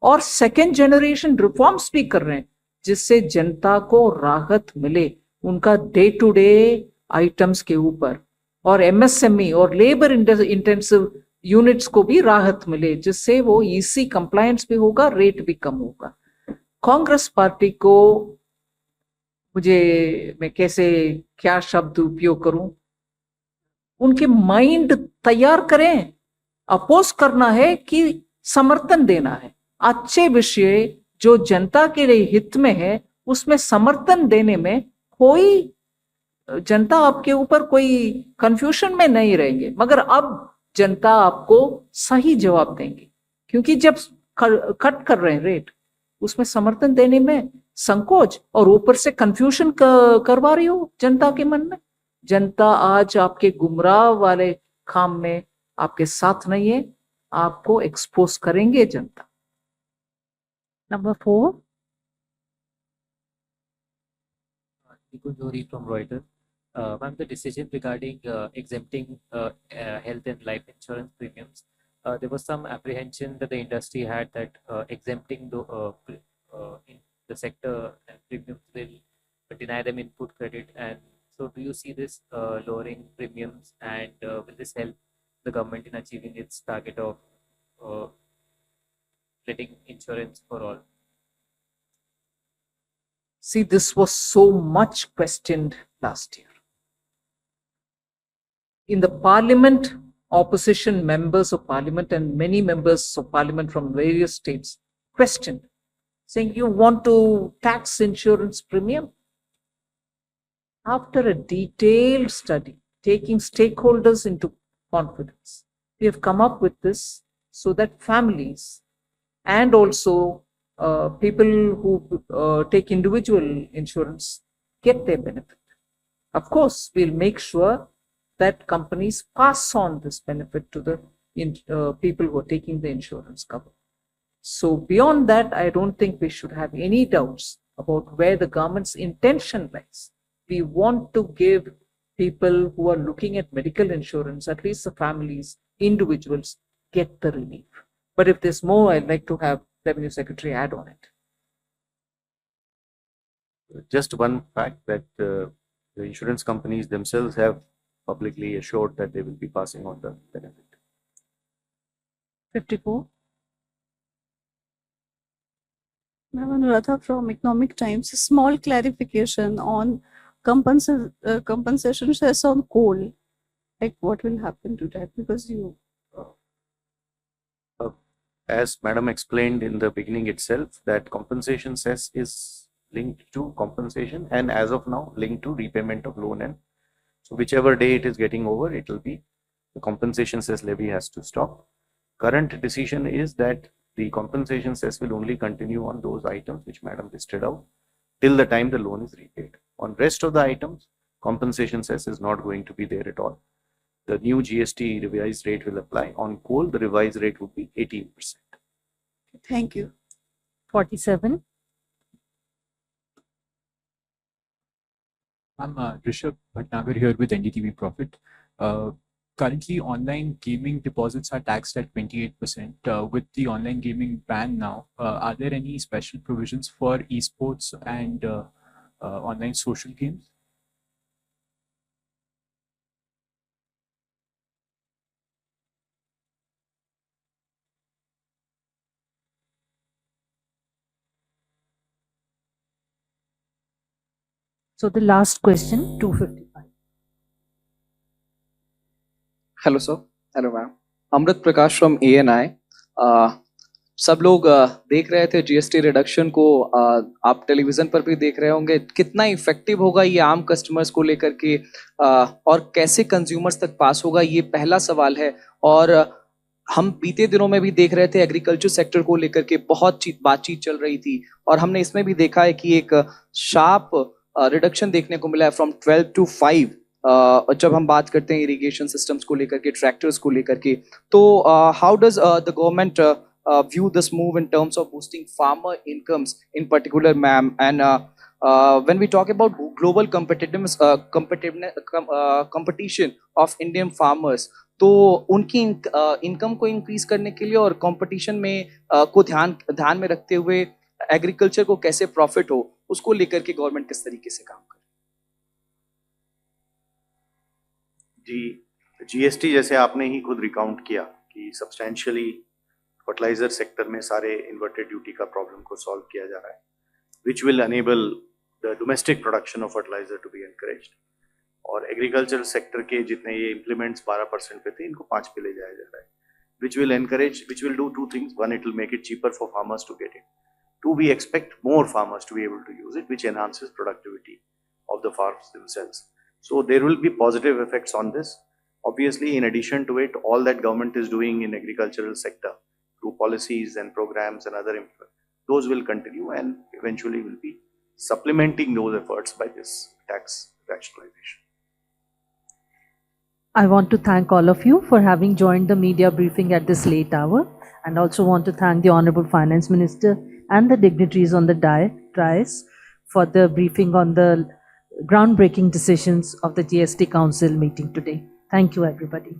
और सेकेंड जनरेशन रिफॉर्म्स भी कर रहे हैं, जिससे जनता को राहत मिले उनका डे टू डे आइटम्स के ऊपर, और एमएसएमई और लेबर इंटेंसिव यूनिट्स को भी राहत मिले, जिससे वो ईसी कंप्लायंस भी होगा, रेट भी कम होगा। कांग्रेस पार्टी को मैं कैसे क्या शब्द उपयोग करूं, उनके माइंड तैयार करें। अपोज करना है कि समर्थन देना है। अच्छे विषय जो जनता के लिए हित में है उसमें समर्थन देने में कोई जनता आपके ऊपर कोई कंफ्यूजन में नहीं रहेंगे, मगर अब जनता आपको सही जवाब देंगे, क्योंकि जब कट कर रहे हैं रेट उसमें समर्थन देने में संकोच और ऊपर से कंफ्यूजन करवा रही हो जनता के मन में। जनता आज आपके गुमराह वाले काम में आपके साथ नहीं है, आपको एक्सपोज करेंगे जनता। Number 4. From Reuters. Ma'am, the decision regarding exempting health and life insurance premiums, there was some apprehension that the industry had that exempting in the sector and premiums will deny them input credit. And so do you see this lowering premiums, and will this help the government in achieving its target of getting insurance for all? See, this was so much questioned last year. In the parliament, opposition members of parliament and many members of parliament from various states questioned, saying, you want to tax insurance premium? after a detailed study, taking stakeholders into confidence, we have come up with this so that families and also people who take individual insurance get their benefit. Of course, we'll make sure that companies pass on this benefit to the people who are taking the insurance cover. So beyond that, I don't think we should have any doubts about where the government's intention lies. We want to give people who are looking at medical insurance, at least the families, individuals, get the relief. But if there's more, I'd like to have Revenue Secretary add on it. Just one fact that the insurance companies themselves have publicly assured that they will be passing on the benefit. 54. Ma'am, Anuradha from Economic Times. A small clarification on compensation cess on coal. Like what will happen to that? Because you. As Madam explained in the beginning itself, that compensation cess is linked to compensation and as of now linked to repayment of loan, and so whichever day it is getting over, it will be the compensation cess levy has to stop. Current decision is that the compensation cess will only continue on those items which Madam listed out till the time the loan is repaid. On rest of the items, compensation cess is not going to be there at all. The new GST revised rate will apply. On coal, the revised rate would be 18%. Thank you. 47. I'm Rishabh Bhatnagar here with NDTV Profit. Currently, online gaming deposits are taxed at 28%. With the online gaming ban now, are there any special provisions for esports and online social games? So the last question, 255. Hello sir, hello ma'am, Amrit Prakash from ANI। सब लोग देख रहे थे GST reduction को, आप television पर भी देख रहे होंगे। कितना इफेक्टिव होगा ये आम कस्टमर्स को लेकर के, और कैसे कंज्यूमर्स तक पास होगा, ये पहला सवाल है। और हम बीते दिनों में भी देख रहे थे एग्रीकल्चर सेक्टर को लेकर के बहुत बातचीत चल रही थी, और हमने इसमें भी देखा है कि एक शार्प रिडक्शन देखने को मिला है फ्रॉम 12 to 5। और जब हम बात करते हैं इरिगेशन सिस्टम्स को लेकर के, ट्रैक्टर्स को लेकर के, तो how does the government view this move in terms of boosting farmer incomes in particular, ma'am? And when we talk about global competition of Indian farmers, तो उनकी इनकम को इंक्रीज करने के लिए और कंपटीशन में को ध्यान में रखते हुए एग्रीकल्चर को कैसे प्रॉफिट हो, उसको लेकर के गवर्नमेंट किस तरीके से काम करे? जी, जीएसटी जैसे आपने ही खुद रिकाउंट किया कि सब्सटेंशियली फर्टिलाइजर सेक्टर में सारे इन्वर्टेड ड्यूटी का प्रॉब्लम को सॉल्व किया जा रहा है, which will enable the domestic production of fertilizer to be encouraged. और एग्रीकल्चर सेक्टर के जितने ये इम्प्लीमेंट्स 12% पे थे, इनको 5 पे ले जाया जा रहा है, which will do 2 things. One, it will make it cheaper for farmers to get it. 2, we expect more farmers to be able to use it, which enhances productivity of the farms themselves. So there will be positive effects on this. Obviously, in addition to it, all that government is doing in agricultural sector through policies and programs and other, those will continue and eventually will be supplementing those efforts by this tax rationalization. I want to thank all of you for having joined the media briefing at this late hour, and also want to thank the Honorable Finance Minister and the dignitaries on the dais for the briefing on the groundbreaking decisions of the GST Council meeting today. Thank you, everybody.